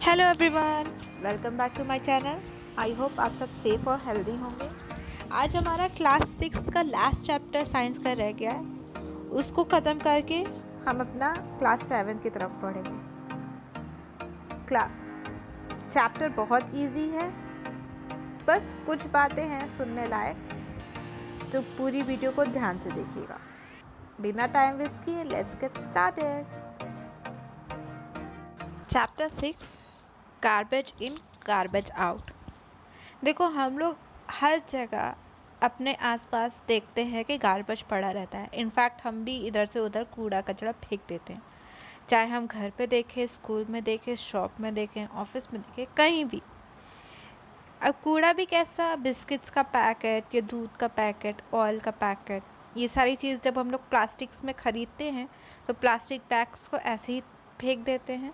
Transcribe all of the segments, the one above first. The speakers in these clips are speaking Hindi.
Hello everyone, welcome back to my channel. I hope आप सब सेफ और हेल्दी होंगे। आज हमारा क्लास 6 का लास्ट चैप्टर साइंस का रह गया है। उसको ख़त्म करके हम अपना क्लास 7 की तरफ बढ़ेंगे। चैप्टर बहुत इजी है, बस कुछ बातें हैं सुनने लायक, तो पूरी वीडियो को ध्यान से देखिएगा। बिना टाइम वेस्ट किए let's get started. Chapter 6, garbage in garbage out. देखो, हम लोग हर जगह अपने आसपास देखते हैं कि गार्बेज पड़ा रहता है। इनफैक्ट हम भी इधर से उधर कूड़ा कचरा फेंक देते हैं, चाहे हम घर पे देखें, स्कूल में देखें, शॉप में देखें, ऑफिस में देखें, कहीं भी। अब कूड़ा भी कैसा, बिस्किट्स का पैकेट या दूध का पैकेट, ऑयल का पैकेट, ये सारी चीज़ जब हम लोग प्लास्टिक्स में ख़रीदते हैं तो प्लास्टिक बैग्स को ऐसे ही फेंक देते हैं।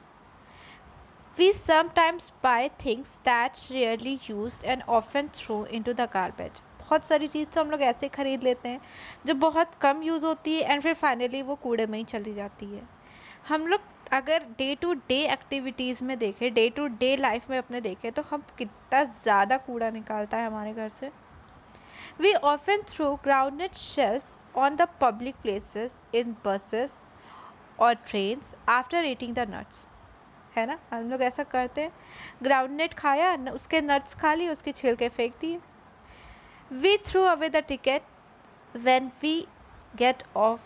We sometimes buy things that's rarely used and often throw into the garbage. बहुत सारी चीज़ तो हम लोग ऐसे ख़रीद लेते हैं जो बहुत कम यूज़ होती है एंड फिर फाइनली वो कूड़े में ही चली जाती है। हम लोग अगर डे टू डे एक्टिविटीज़ में देखें, डे टू डे लाइफ में अपने देखें, तो हम कितना ज़्यादा कूड़ा निकालता है हमारे घर से। We often throw groundnut shells on the public places in buses or trains after eating the nuts. है ना, हम लोग ऐसा करते हैं। ग्राउंडनट खाया, उसके नट्स खा लिए, उसके छिलके फेंक दिए। We threw away the ticket when we get off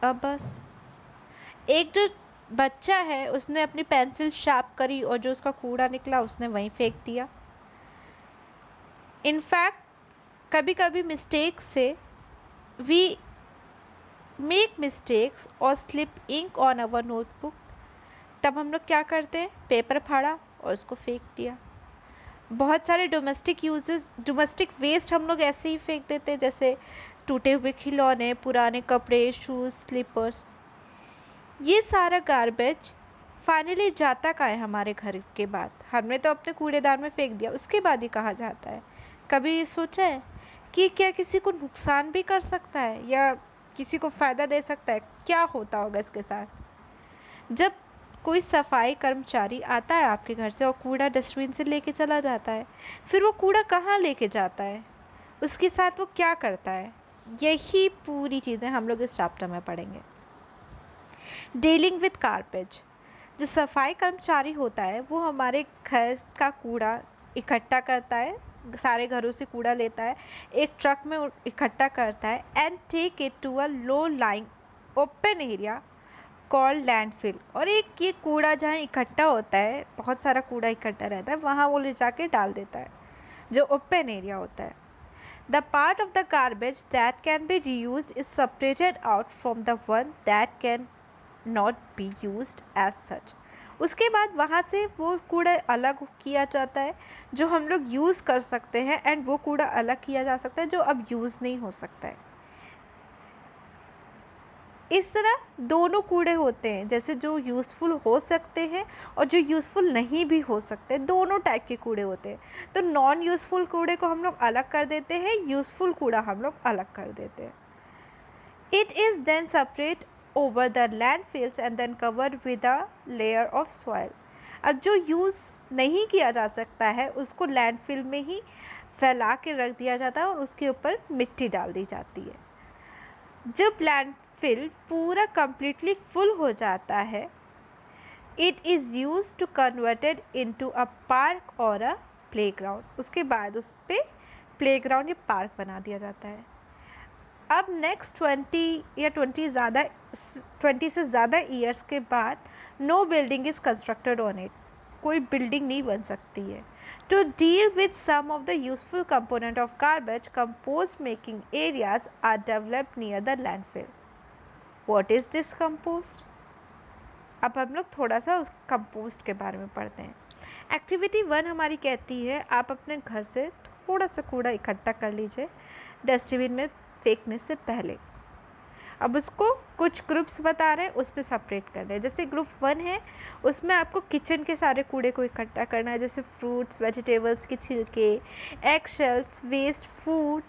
a bus. एक जो बच्चा है उसने अपनी पेंसिल शार्प करी और जो उसका कूड़ा निकला उसने वहीं फेंक दिया। इनफैक्ट कभी कभी मिस्टेक से वी मेक मिस्टेक्स और slip ink on our notebook. तब हम लोग क्या करते हैं, पेपर फाड़ा और उसको फेंक दिया। बहुत सारे डोमेस्टिक वेस्ट हम लोग ऐसे ही फेंक देते हैं, जैसे टूटे हुए खिलौने, पुराने कपड़े, शूज़, स्लीपर्स। ये सारा गार्बेज फाइनली जाता कहाँ है हमारे घर के बाद? हमने तो अपने कूड़ेदान में फेंक दिया, उसके बाद ही कहाँ जाता है? कभी सोचा है कि क्या किसी को नुकसान भी कर सकता है या किसी को फ़ायदा दे सकता है? क्या होता होगा इसके साथ? जब कोई सफाई कर्मचारी आता है आपके घर से और कूड़ा डस्टबिन से लेके चला जाता है, फिर वो कूड़ा कहाँ लेके जाता है, उसके साथ वो क्या करता है, यही पूरी चीज़ें हम लोग इस चैप्टर में पढ़ेंगे। Dealing with garbage. जो सफाई कर्मचारी होता है वो हमारे घर का कूड़ा इकट्ठा करता है, सारे घरों से कूड़ा लेता है, एक ट्रक में इकट्ठा करता है and take it to a low lying open area called landfill. और एक ये कूड़ा जहाँ इकट्ठा होता है, बहुत सारा कूड़ा इकट्ठा रहता है, वहाँ वो ले जाके डाल देता है, जो ओपन एरिया होता है। The part of the garbage that can be reuse is separated out from the one that can not be used as such. उसके बाद वहाँ से वो कूड़ा अलग किया जाता है जो हम लोग यूज़ कर सकते हैं, एंड वो कूड़ा अलग किया जा सकता है जो अब यूज़ नहीं हो सकता है। इस तरह दोनों कूड़े होते हैं, जैसे जो यूज़फुल हो सकते हैं और जो यूज़फुल नहीं भी हो सकते, दोनों टाइप के कूड़े होते हैं। तो नॉन यूज़फुल कूड़े को हम लोग अलग कर देते हैं, यूज़फुल कूड़ा हम लोग अलग कर देते हैं। It is then separate over the landfills and then covered with a layer of soil. अब जो यूज़ नहीं किया जा सकता है उसको लैंडफिल में ही फैला के रख दिया जाता है और उसके ऊपर मिट्टी डाल दी जाती है। जब लैंडफिल पूरा कंप्लीटली फुल हो जाता है, it is use to converted into a park or a playground. उसके बाद उस पर प्लेग्राउंड या पार्क बना दिया जाता है। अब नेक्स्ट 20 से ज़्यादा ईयर्स के बाद no building is constructed on it. कोई बिल्डिंग नहीं बन सकती है। To deal with some of the useful component of garbage, compost making areas are developed near the landfill. What is this compost? अब हम लोग थोड़ा सा उस कंपोस्ट के बारे में पढ़ते हैं। एक्टिविटी 1 हमारी कहती है आप अपने घर से थोड़ा सा कूड़ा इकट्ठा कर लीजिए डस्टबिन में फेंकने से पहले। अब उसको कुछ ग्रुप्स बता रहे हैं, उस पर सेपरेट कर रहे हैं। जैसे ग्रुप 1 है, उसमें आपको किचन के सारे कूड़े को इकट्ठा करना है, जैसे फ्रूट्स, वेजिटेबल्स के छिलके, egg shells, waste food,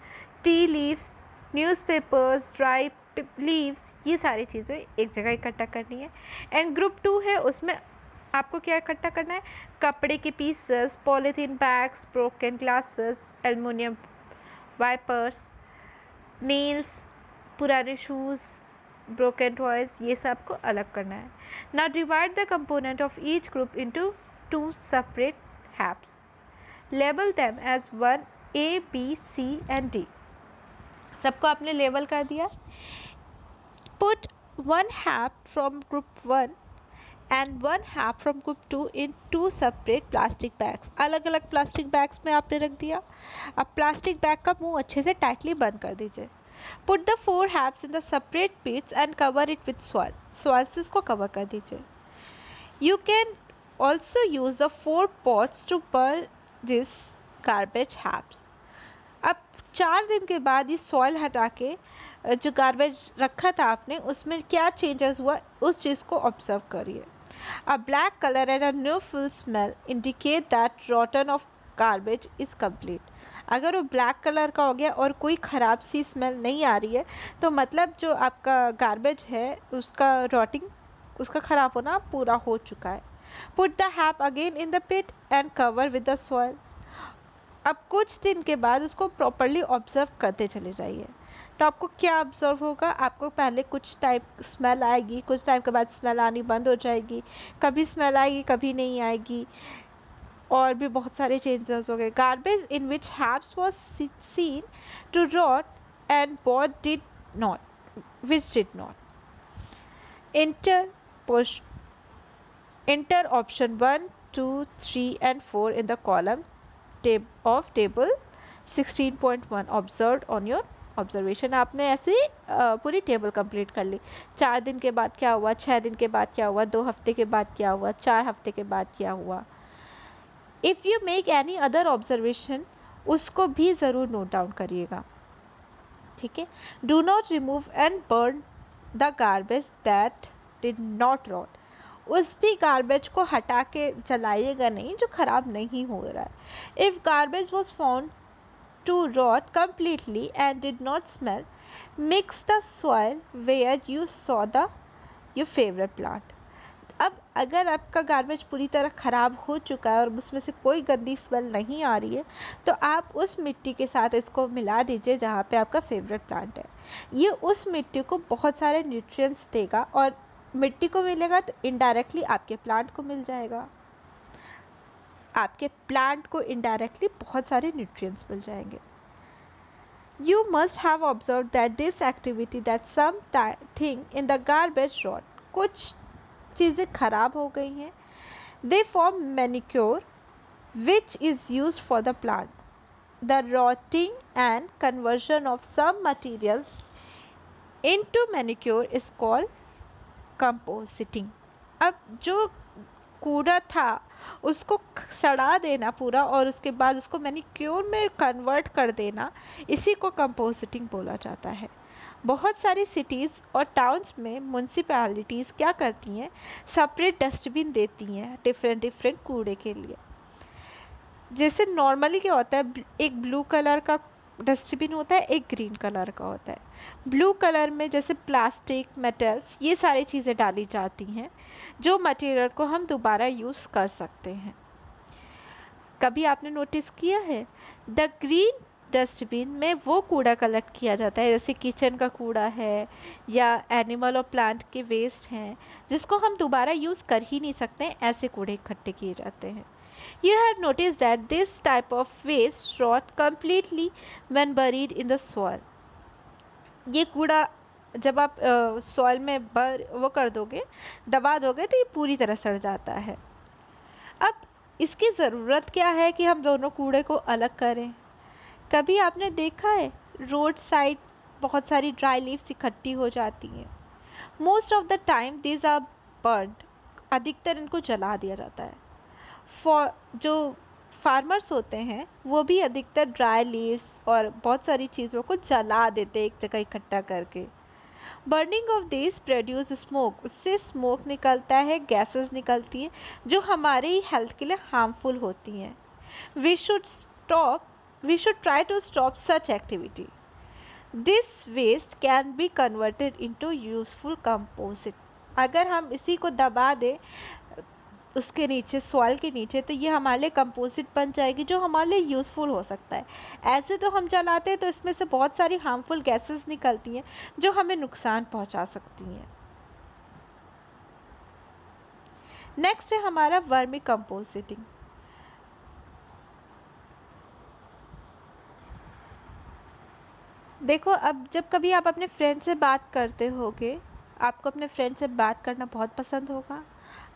tea leaves, newspapers, dry leaves, ये सारी चीज़ें एक जगह इकट्ठा करनी है। एंड ग्रुप 2 है, उसमें आपको क्या इकट्ठा करना है? कपड़े के pieces, polythene bags, broken glasses, aluminium wipers, nails, पुराने शूज़, ब्रोकन टॉयज, ये सब को अलग करना है. Now divide the component of each group into 2 separate heaps. Label them as 1 A, B, C and D. सबको आपने लेबल कर दिया. Put one half from group 1 and one half from group 2 in 2 separate plastic bags. अलग अलग प्लास्टिक बैग्स में आपने रख दिया. अब प्लास्टिक बैग का मुंह अच्छे से टाइटली बंद कर दीजिए. Put the 4 halves in the separate pits and cover it with soil. Soil से इसको कवर कर दीजिए. You can also use the 4 pots to burn this garbage halves. अब 4 दिन के बाद ये सॉइल हटा के जो गार्बेज रखा था आपने उसमें क्या चेंजेस हुआ उस चीज़ को ऑब्जर्व करिए. अ black colour and a new full smell indicate that रॉटन of garbage is complete. अगर वो ब्लैक कलर का हो गया और कोई ख़राब सी स्मेल नहीं आ रही है तो मतलब जो आपका गार्बेज है उसका रॉटिंग, उसका ख़राब होना पूरा हो चुका है. Put the heap again in the pit and cover with the soil. अब कुछ दिन के बाद उसको प्रॉपरली ऑब्जर्व करते चले जाइए. तो आपको क्या ऑब्जर्व होगा? आपको पहले कुछ टाइम स्मेल आएगी, कुछ टाइम के बाद स्मेल आनी बंद हो जाएगी, कभी स्मेल आएगी कभी नहीं आएगी, और भी बहुत सारे चेंजेस हो गए. Garbage in which heaps was seen to rot and what did not, which did not. Enter option 1, 2, 3 and 4 in the column of table 16.1 observed on your observation. आपने ऐसे ही पूरी टेबल कंप्लीट कर ली. 4 दिन के बाद क्या हुआ, 6 दिन के बाद क्या हुआ, 2 हफ्ते के बाद क्या हुआ, 4 हफ्ते के बाद क्या हुआ. If you make any other observation उसको भी ज़रूर नोट डाउन करिएगा. ठीक है. Do not remove and burn the garbage that did not rot. उस भी गार्बेज को हटा के जलाइएगा नहीं जो ख़राब नहीं हो रहा है. If garbage was found to rot completely and did not smell, mix the soil where you saw the your favourite plant. अब अगर आपका गार्बेज पूरी तरह ख़राब हो चुका है और उसमें से कोई गंदी स्मेल नहीं आ रही है तो आप उस मिट्टी के साथ इसको मिला दीजिए जहाँ पे आपका फेवरेट प्लांट है. ये उस मिट्टी को बहुत सारे न्यूट्रिएंट्स देगा और मिट्टी को मिलेगा तो इनडायरेक्टली आपके प्लांट को मिल जाएगा. आपके प्लांट को इनडायरेक्टली बहुत सारे न्यूट्रिएंट्स मिल जाएंगे. You must have observed that this activity that some thing in the garbage rot. कुछ चीज़ें ख़राब हो गई हैं. They form manure which is used for the plant. The rotting and conversion of some materials into manure is called composting. अब जो कूड़ा था उसको सड़ा देना पूरा और उसके बाद उसको मैनिक्योर में कन्वर्ट कर देना, इसी को कंपोस्टिंग बोला जाता है. बहुत सारी सिटीज़ और टाउन्स में म्यूनसिपैलिटीज़ क्या करती हैं, सेपरेट डस्टबिन देती हैं डिफरेंट कूड़े के लिए. जैसे नॉर्मली क्या होता है, एक ब्लू कलर का डस्टबिन होता है, एक ग्रीन कलर का होता है. ब्लू कलर में जैसे प्लास्टिक, मेटल्स, ये सारी चीज़ें डाली जाती हैं जो मटेरियल को हम दोबारा यूज़ कर सकते हैं. कभी आपने नोटिस किया है द ग्रीन डस्टबिन में वो कूड़ा कलेक्ट किया जाता है जैसे किचन का कूड़ा है या एनिमल और प्लांट के वेस्ट हैं जिसको हम दोबारा यूज़ कर ही नहीं सकते, ऐसे कूड़े इकट्ठे किए जाते हैं. You have noticed that this type of waste rot completely when buried in the soil. ये कूड़ा जब आप सॉइल में वो कर दोगे, दबा दोगे तो ये पूरी तरह सड़ जाता है. अब इसकी ज़रूरत क्या है कि हम दोनों कूड़े को अलग करें. कभी आपने देखा है रोड साइड बहुत सारी ड्राई लीव्स इकट्ठी हो जाती हैं. Most of the time these are burned. अधिकतर इनको जला दिया जाता है. जो फार्मर्स होते हैं वो भी अधिकतर ड्राई लीव्स और बहुत सारी चीज़ों को जला देते हैं एक जगह इकट्ठा करके. Burning of this produce smoke. उससे स्मोक निकलता है, गैसेस निकलती हैं जो हमारी हेल्थ के लिए हार्मफुल होती हैं. We should try to stop such activity. This waste can be converted into useful composite. अगर हम इसी को दबा दें उसके नीचे, सॉइल के नीचे, तो ये हमारे लिए कंपोजिट बन जाएगी जो हमारे लिए यूज़फुल हो सकता है। ऐसे तो हम जलाते हैं तो इसमें से बहुत सारी हार्मफुल गैसेस निकलती हैं जो हमें नुकसान पहुंचा सकती हैं। नेक्स्ट है हमारा वर्मी कंपोजिटिंग। देखो, अब जब कभी आप अपने फ्रेंड से बात करते होगे, आपको अपने फ्रेंड से बात करना बहुत पसंद होगा,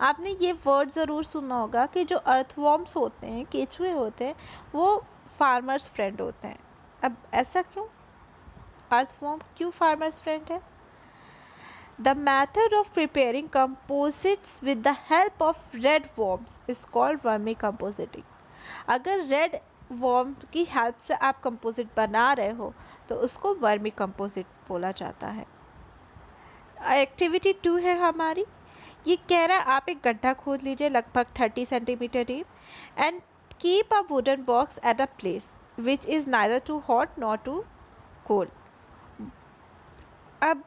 आपने ये वर्ड ज़रूर सुना होगा कि जो अर्थवॉर्म्स होते हैं, केचुए होते हैं, वो फार्मर्स फ्रेंड होते हैं। अब ऐसा क्यों? अर्थवॉर्म क्यों फार्मर्स फ्रेंड है? The method of preparing composites with the help of red worms is called vermi compositing. अगर रेड वॉर्म की हेल्प से आप कंपोजिट बना रहे हो तो उसको वर्मी कंपोजिट बोला जाता है। एक्टिविटी 2 है हमारी, ये कह रहा है आप एक गड्ढा खोद लीजिए लगभग 30 centimetre deep and keep a wooden box at a place which is neither too hot not too cold. अब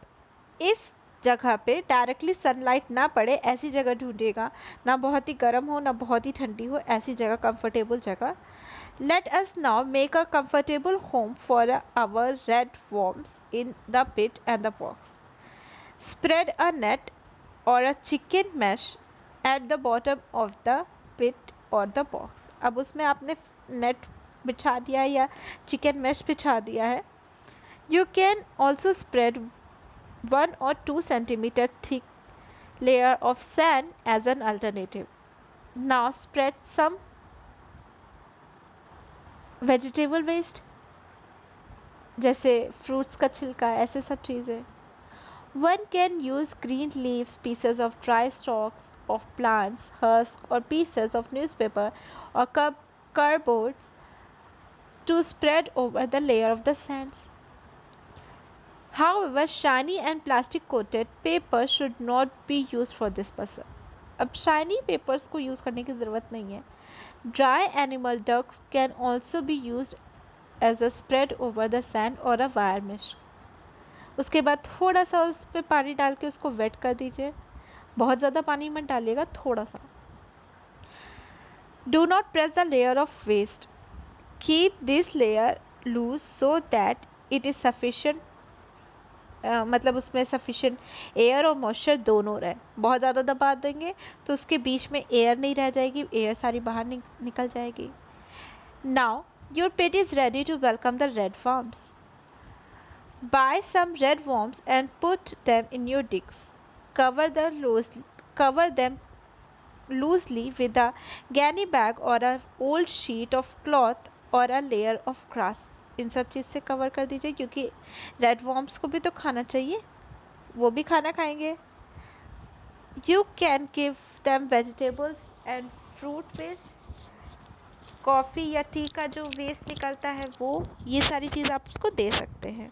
इस जगह पे डायरेक्टली सनलाइट ना पड़े ऐसी जगह ढूंढिएगा, ना बहुत ही गर्म हो ना बहुत ही ठंडी हो, ऐसी जगह, कंफर्टेबल जगह। Let us now make a comfortable home for our red worms in the pit and the box. Spread a net or a chicken mesh at the bottom of the pit or the box. अब उसमें आपने नेट बिछा दिया है या चिकन मैश बिछा दिया है। You can also spread 1 or 2 centimeter thick layer of sand as an alternative. Now spread some vegetable waste, जैसे फ्रूट्स का छिलका, ऐसे सब चीज़ें। One can use green leaves, pieces of dry stalks of plants, husk और पीसेस ऑफ न्यूज़पेपर और cardboards to spread over the layer of the sands. However, shiny and plastic coated paper should not be used for this purpose. अब shiny papers को यूज़ करने की ज़रूरत नहीं है। Dry animal ducts can also be used as a spread over the sand or a wire mesh. उसके बाद थोड़ा सा उस पर पानी डाल के उसको वेट कर दीजिए, बहुत ज़्यादा पानी मत डालिएगा, थोड़ा सा। Do not press the layer of waste. Keep this layer loose so that it is sufficient, मतलब उसमें सफिशेंट एयर और मॉइस्चर दोनों रहे। बहुत ज़्यादा दबा देंगे तो उसके बीच में एयर नहीं रह जाएगी, एयर सारी बाहर निकल जाएगी। Now your pit is ready to welcome the red worms. Buy some red worms and put them in your digs. cover them loosely with a granny bag or a old sheet of cloth or a layer of grass. इन सब चीज़ से कवर कर दीजिए क्योंकि रेड वॉर्म्स को भी तो खाना चाहिए, वो भी खाना खाएंगे। You can give them vegetables and fruit waste, coffee या टी का जो वेस्ट निकलता है वो, ये सारी चीज़ आप उसको दे सकते हैं।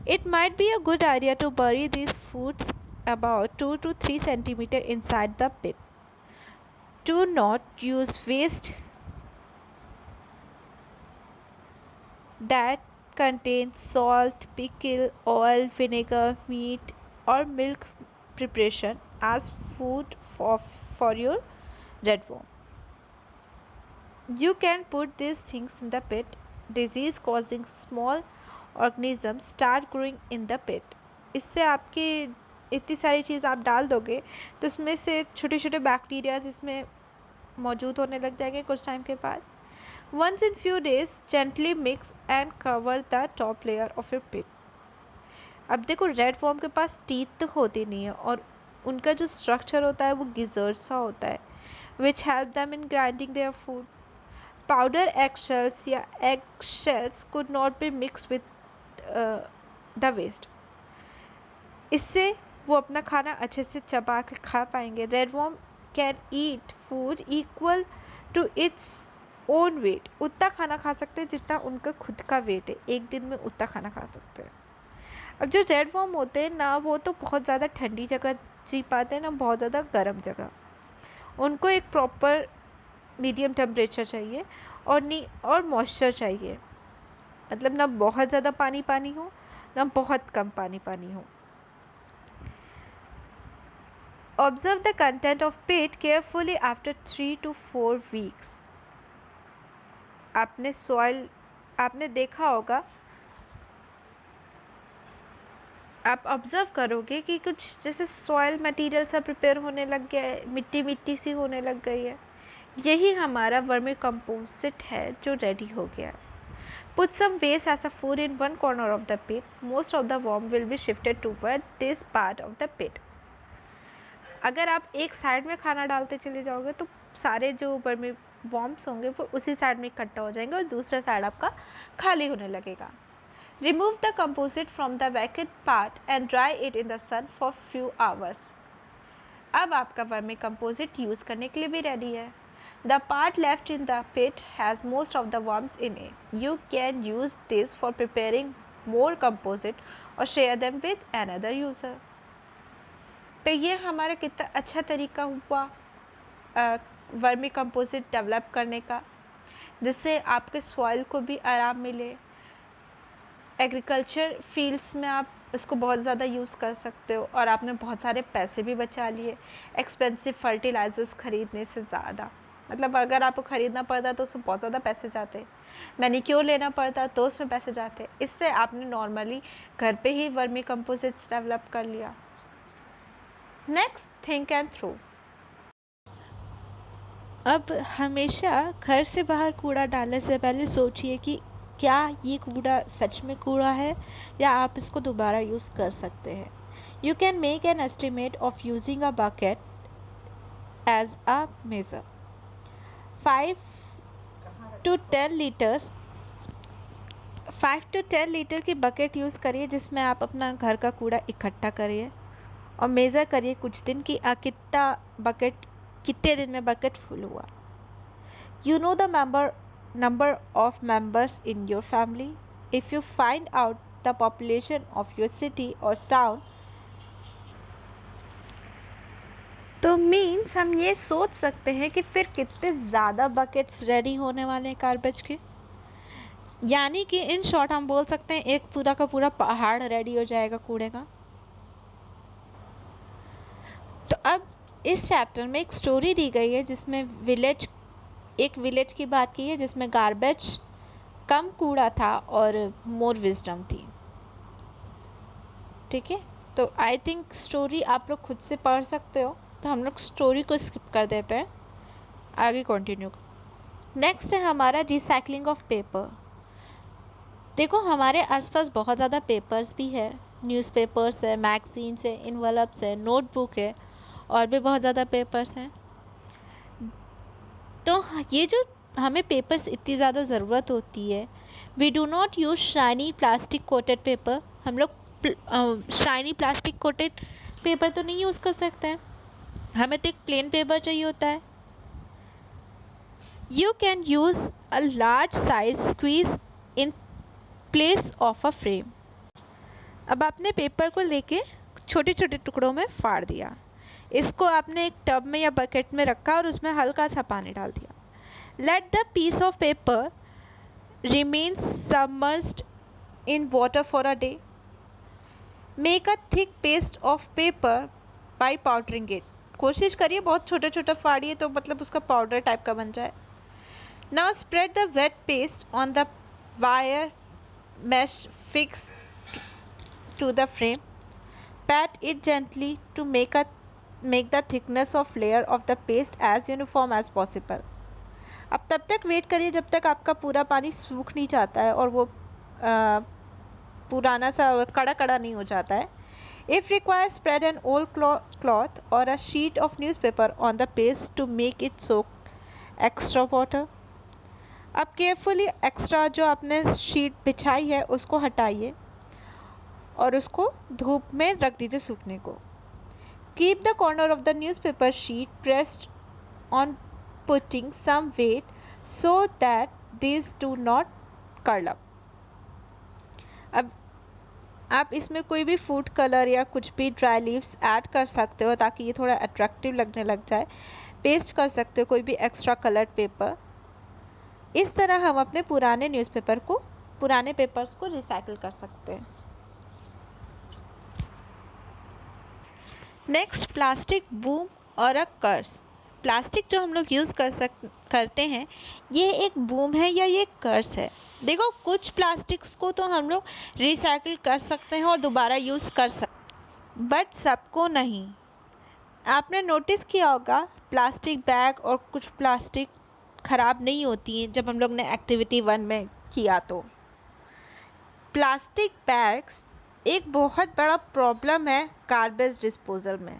It might be a good idea to bury this foods about 2 to 3 centimeter inside the pit. Do not use waste that contains salt, pickle, oil, vinegar, meat or milk preparation as food for your redworm. You can put these things in the pit. Disease causing small organisms start growing in the pit. इससे आपके इतनी सारी चीज़ आप डाल दोगे तो उसमें से छोटे छोटे बैक्टीरिया जिसमें मौजूद होने लग जाएंगे कुछ टाइम के बाद। Once in few days gently mix and cover the top layer of your pit. अब देखो, रेड वॉर्म के पास टीथ तो होती नहीं है और उनका जो स्ट्रक्चर होता है वो गिजर्ड सा होता है, which help them in grinding their food. Powder egg shells या egg shells could not be mix with the waste. इससे वो अपना खाना अच्छे से चबा के खा पाएंगे। Red worm can eat food equal to its own weight. उतना खाना खा सकते हैं जितना उनका खुद का वेट है, एक दिन में उतना खाना खा सकते हैं। अब जो रेड वॉर्म होते हैं ना, वो तो बहुत ज़्यादा ठंडी जगह जी पाते हैं ना बहुत ज़्यादा गर्म जगह। उनको एक प्रॉपर मीडियम टेम्परेचर चाहिए और मॉइस्चर चाहिए, मतलब ना बहुत ज़्यादा पानी पानी हो ना बहुत कम पानी पानी हो। Observe the content of pit carefully after 3 to 4 weeks. आपने देखा होगा, आप ऑब्जर्व करोगे कि कुछ जैसे सॉइल मटेरियल सा प्रिपेयर होने लग गया है, मिट्टी मिट्टी सी होने लग गई है। यही हमारा वर्मी कंपोजिट है जो रेडी हो गया है। Put some waste as a food in one corner of the pit. Most of the worm will be shifted toward this part of the pit. अगर आप एक साइड में खाना डालते चले जाओगे तो सारे जो वर्मी वॉर्म्स होंगे वो उसी साइड में इकट्ठा हो जाएंगे और दूसरा साइड आपका खाली होने लगेगा। Remove the composite from the vacant part and dry it in the sun for few hours. अब आपका वर्मी कंपोजिट यूज़ करने के लिए भी रेडी है। The part left in the pit has most of the worms in it. You can use this for preparing more composite or share them with another user. तो ये हमारा कितना अच्छा तरीका हुआ वर्मी कंपोजिट डेवलप करने का, जिससे आपके सॉइल को भी आराम मिले। एग्रीकल्चर फील्ड्स में आप इसको बहुत ज़्यादा यूज़ कर सकते हो और आपने बहुत सारे पैसे भी बचा लिए एक्सपेंसिव फर्टिलाइजर्स ख़रीदने से ज़्यादा। मतलब अगर आपको ख़रीदना पड़ता तो उसमें बहुत ज़्यादा पैसे जाते, मैनिक्योर लेना पड़ता तो उसमें पैसे जाते। इससे आपने नॉर्मली घर पे ही वर्मी कंपोजिट्स डेवलप कर लिया। Next, think and throw. अब हमेशा घर से बाहर कूड़ा डालने से पहले सोचिए कि क्या ये कूड़ा सच में कूड़ा है या आप इसको दोबारा यूज़ कर सकते हैं। You can make an estimate of using a bucket as a measure. 5 to 10 litre की बकेट यूज़ करिए जिसमें आप अपना घर का कूड़ा इकट्ठा करिए और मेज़र करिए कुछ दिन कि कितने दिन में बकेट फुल हुआ। You know the number of members in your family. If you find out the population of your city or town, तो मीन्स हम ये सोच सकते हैं कि फिर कितने ज़्यादा बकेट्स रेडी होने वाले हैं गार्बेज के। यानी कि इन शॉर्ट हम बोल सकते हैं एक पूरा का पूरा पहाड़ रेडी हो जाएगा कूड़े का। तो अब इस चैप्टर में एक स्टोरी दी गई है जिसमें एक विलेज की बात की है जिसमें गार्बेज कम कूड़ा था और मोर विजडम थी। ठीक है, तो आई थिंक स्टोरी आप लोग खुद से पढ़ सकते हो, तो हम लोग स्टोरी को स्किप कर देते हैं, आगे कंटिन्यू। नेक्स्ट है हमारा रिसाइकलिंग ऑफ पेपर। देखो हमारे आसपास बहुत ज़्यादा पेपर्स भी है, न्यूज़पेपर्स है, मैगजीन्स है, इन्वेलप्स है, नोटबुक है और भी बहुत ज़्यादा पेपर्स हैं। तो ये जो हमें पेपर्स इतनी ज़्यादा ज़रूरत होती है, we do not use shiny plastic coated paper. हम लोग शाइनी प्लास्टिक कोटेड पेपर तो नहीं यूज़ कर सकते हैं, हमें तो एक प्लेन पेपर चाहिए होता है। You can use a large size squeeze in place of a frame. अब आपने पेपर को लेके छोटे छोटे टुकड़ों में फाड़ दिया, इसको आपने एक टब में या बकेट में रखा और उसमें हल्का सा पानी डाल दिया। Let the piece of paper remain submerged in water for a day. Make a thick paste of paper by powdering it. कोशिश करिए बहुत छोटा छोटा फाड़िए तो मतलब उसका पाउडर टाइप का बन जाए। Now spread the wet paste on the wire mesh fixed to the frame. Pat it gently to make the thickness of layer of the paste as uniform as possible. अब तब तक वेट करिए जब तक आपका पूरा पानी सूख नहीं जाता है और वो पुराना सा कड़ा कड़ा नहीं हो जाता है। If required, spread an old cloth or a sheet of newspaper on the paste to make it soak extra water. अब केयरफुली एक्स्ट्रा जो आपने शीट बिछाई है उसको हटाइए और उसको धूप में रख दीजिए सूखने को। Keep the corner of the newspaper sheet pressed on putting some weight so that this do not curl up. अब आप इसमें कोई भी फूड कलर या कुछ भी ड्राई लीव्स ऐड कर सकते हो ताकि ये थोड़ा अट्रैक्टिव लगने लग जाए। पेस्ट कर सकते हो कोई भी एक्स्ट्रा कलर्ड पेपर। इस तरह हम अपने पुराने पेपर्स को रिसाइकिल कर सकते हैं। नेक्स्ट, प्लास्टिक बूम और अ कर्स। प्लास्टिक जो हम लोग यूज़ करते हैं, ये एक बूम है या ये कर्स है। देखो, कुछ प्लास्टिक्स को तो हम लोग रिसाइकिल कर सकते हैं और दोबारा यूज़ कर सकते, बट सबको नहीं। आपने नोटिस किया होगा, प्लास्टिक बैग और कुछ प्लास्टिक ख़राब नहीं होती हैं जब हम लोग ने एक्टिविटी 1 में किया। तो प्लास्टिक बैग्स एक बहुत बड़ा प्रॉब्लम है गार्बेज डिस्पोजल में,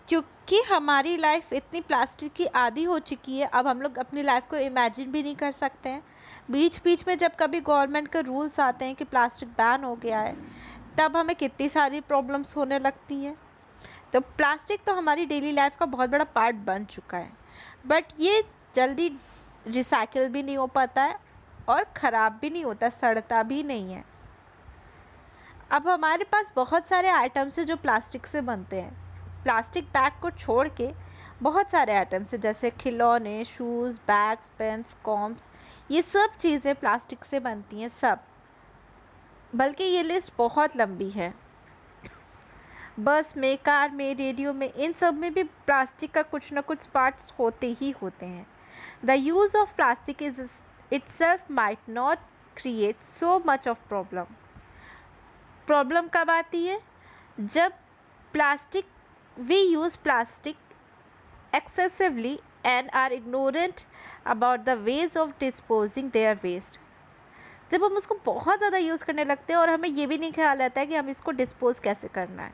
क्योंकि हमारी लाइफ इतनी प्लास्टिक की आदी हो चुकी है। अब हम लोग अपनी लाइफ को इमेजिन भी नहीं कर सकते हैं। बीच बीच में जब कभी गवर्नमेंट के रूल्स आते हैं कि प्लास्टिक बैन हो गया है, तब हमें कितनी सारी प्रॉब्लम्स होने लगती हैं। तो प्लास्टिक तो हमारी डेली लाइफ का बहुत बड़ा पार्ट बन चुका है, बट ये जल्दी रिसाइकिल भी नहीं हो पाता है और ख़राब भी नहीं होता, सड़ता भी नहीं है। अब हमारे पास बहुत सारे आइटम्स हैं जो प्लास्टिक से बनते हैं। प्लास्टिक बैग को छोड़ के बहुत सारे आइटम्स हैं, जैसे खिलौने, शूज़, बैग्स, पेन्स, कॉम्स, ये सब चीज़ें प्लास्टिक से बनती हैं सब। बल्कि ये लिस्ट बहुत लंबी है। बस में, कार में, रेडियो में, इन सब में भी प्लास्टिक का कुछ ना कुछ पार्ट्स होते ही होते हैं। The use of plastic is itself might not create so much of problem. Problem कब आती है? जब plastic we use plastic excessively and are ignorant about the ways of disposing their waste. जब हम उसको बहुत ज़्यादा यूज़ करने लगते हैं और हमें ये भी नहीं ख्याल रहता है कि हम इसको डिस्पोज कैसे करना है,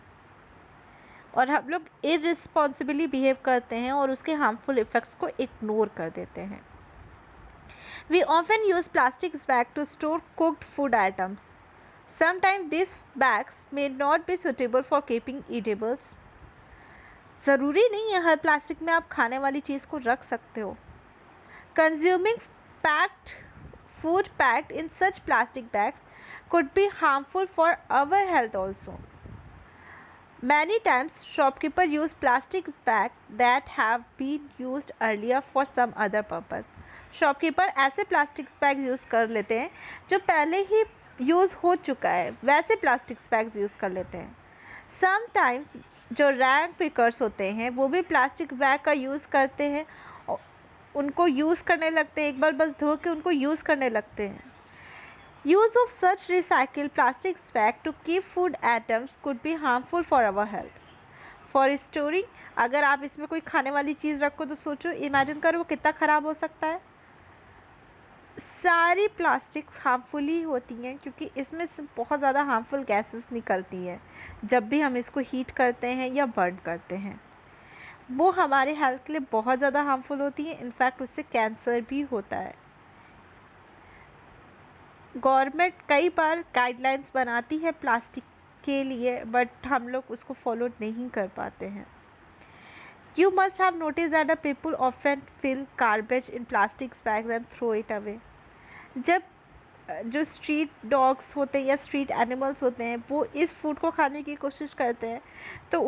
और हम लोग इररिस्पॉन्सिबली बिहेव करते हैं और उसके हार्मफुल इफ़ेक्ट्स को इग्नोर कर देते हैं। We often use plastic bags to store cooked food items. Sometimes these bags may not be suitable for keeping eatables. ज़रूरी नहीं है हर प्लास्टिक में आप खाने वाली चीज़ को रख सकते हो। Consuming packed food packed in such plastic bags could be harmful for our health also. Many times shopkeepers use plastic bags that have been used earlier for some other purpose. Shopkeeper ऐसे प्लास्टिक बैग्स यूज़ कर लेते हैं जो पहले ही यूज़ हो चुका है, वैसे प्लास्टिक बैग्स यूज़ कर लेते हैं। समटाइम्स जो रैंक पिकर्स होते हैं वो भी प्लास्टिक बैग का यूज़ करते हैं, उनको यूज़ करने लगते हैं, एक बार बस धो के उनको यूज़ करने लगते हैं। Use of such recycle plastic bag to keep food items could be harmful for our health. For storing, अगर आप इसमें कोई खाने वाली चीज़ रखो तो सोचो, इमेजिन करो वो कितना ख़राब हो सकता है। सारी प्लास्टिक्स हार्मफुल ही होती हैं क्योंकि इसमें से बहुत ज़्यादा हार्मफुल गैसेस निकलती हैं जब भी हम इसको हीट करते हैं या बर्न करते हैं। वो हमारे हेल्थ के लिए बहुत ज़्यादा हार्मफुल होती है, इनफैक्ट उससे कैंसर भी होता है। गवर्नमेंट कई बार गाइडलाइंस बनाती है प्लास्टिक के लिए, बट हम लोग उसको फॉलो नहीं कर पाते हैं। You must have noticed that the people often fill garbage in plastic bags and throw it away. जब जो स्ट्रीट डॉग्स होते हैं या स्ट्रीट एनिमल्स होते हैं वो इस फूड को खाने की कोशिश करते हैं, तो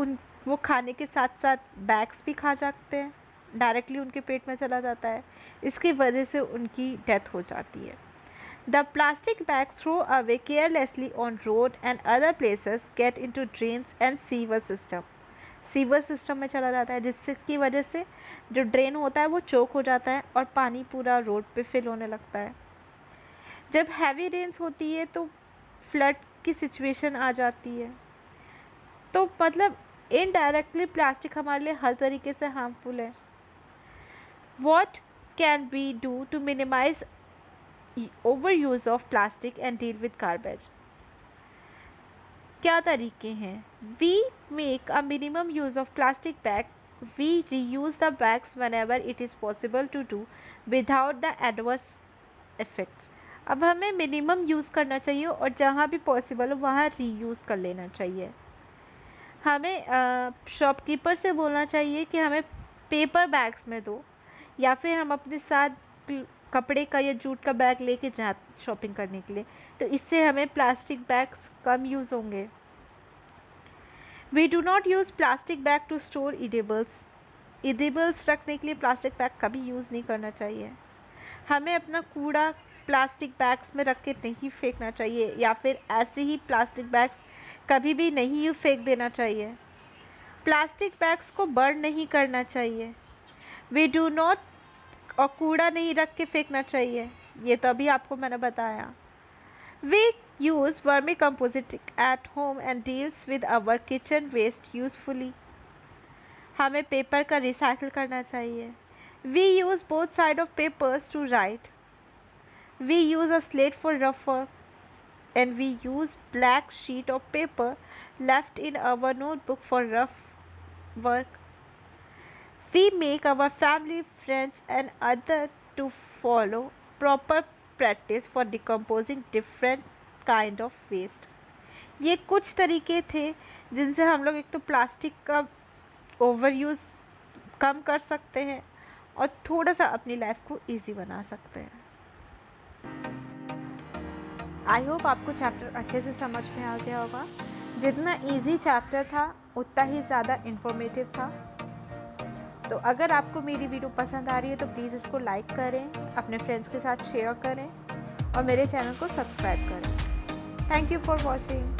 वो खाने के साथ साथ बैग्स भी खा जाते हैं, डायरेक्टली उनके पेट में चला जाता है। इसकी वजह से उनकी डेथ हो जाती है। The plastic bag throw away carelessly on road and other places get into drains and sewer system में चला जाता है, जिसकी वजह से जो ड्रेन होता है वो चोक हो जाता है और पानी पूरा रोड पे फिल होने लगता है। जब हैवी रेन्स होती है तो फ्लड की सिचुएशन आ जाती है। तो मतलब इनडायरेक्टली प्लास्टिक हमारे लिए हर तरीके से हार्मफुल है। What can we do to minimise over use of plastic and deal with garbage? क्या तरीके हैं? We make a minimum use of plastic bag. We reuse the bags whenever it is possible to do without the adverse effects. अब हमें मिनिमम यूज़ करना चाहिए और जहाँ भी पॉसिबल हो वहाँ रीयूज़ कर लेना चाहिए। हमें शॉपकीपर से बोलना चाहिए कि हमें पेपर बैग्स में दो, या फिर हम अपने साथ कपड़े का या जूट का बैग लेके जा शॉपिंग करने के लिए, तो इससे हमें प्लास्टिक बैग्स कम यूज़ होंगे। We do not use plastic bag to store edibles रखने के लिए प्लास्टिक बैग कभी यूज़ नहीं करना चाहिए। हमें अपना कूड़ा प्लास्टिक बैग्स में रख के नहीं फेंकना चाहिए, या फिर ऐसे ही प्लास्टिक बैग्स कभी भी नहीं फेंक देना चाहिए। प्लास्टिक बैग्स को बर्न नहीं करना चाहिए। वी डू नॉट, और कूड़ा नहीं रख के फेंकना चाहिए, ये तो अभी आपको मैंने बताया। We use vermi composite at home and deals with our kitchen waste usefully. हमें पेपर का रिसाइकिल करना चाहिए। We use both side of papers to write. We use a slate for rough work and we use black sheet of paper left in our notebook for rough work. We make our family, friends and others to follow proper practice for decomposing different kind of waste. ये कुछ तरीके थे जिनसे हम लोग एक तो प्लास्टिक का ओवर यूज़ कम कर सकते हैं और थोड़ा सा अपनी लाइफ को इजी बना सकते हैं। आई होप आपको चैप्टर अच्छे से समझ में आ गया होगा। जितना इजी चैप्टर था उतना ही ज़्यादा इन्फॉर्मेटिव था। तो अगर आपको मेरी वीडियो पसंद आ रही है तो प्लीज़ इसको लाइक करें, अपने फ्रेंड्स के साथ शेयर करें और मेरे चैनल को सब्सक्राइब करें। Thank you for watching.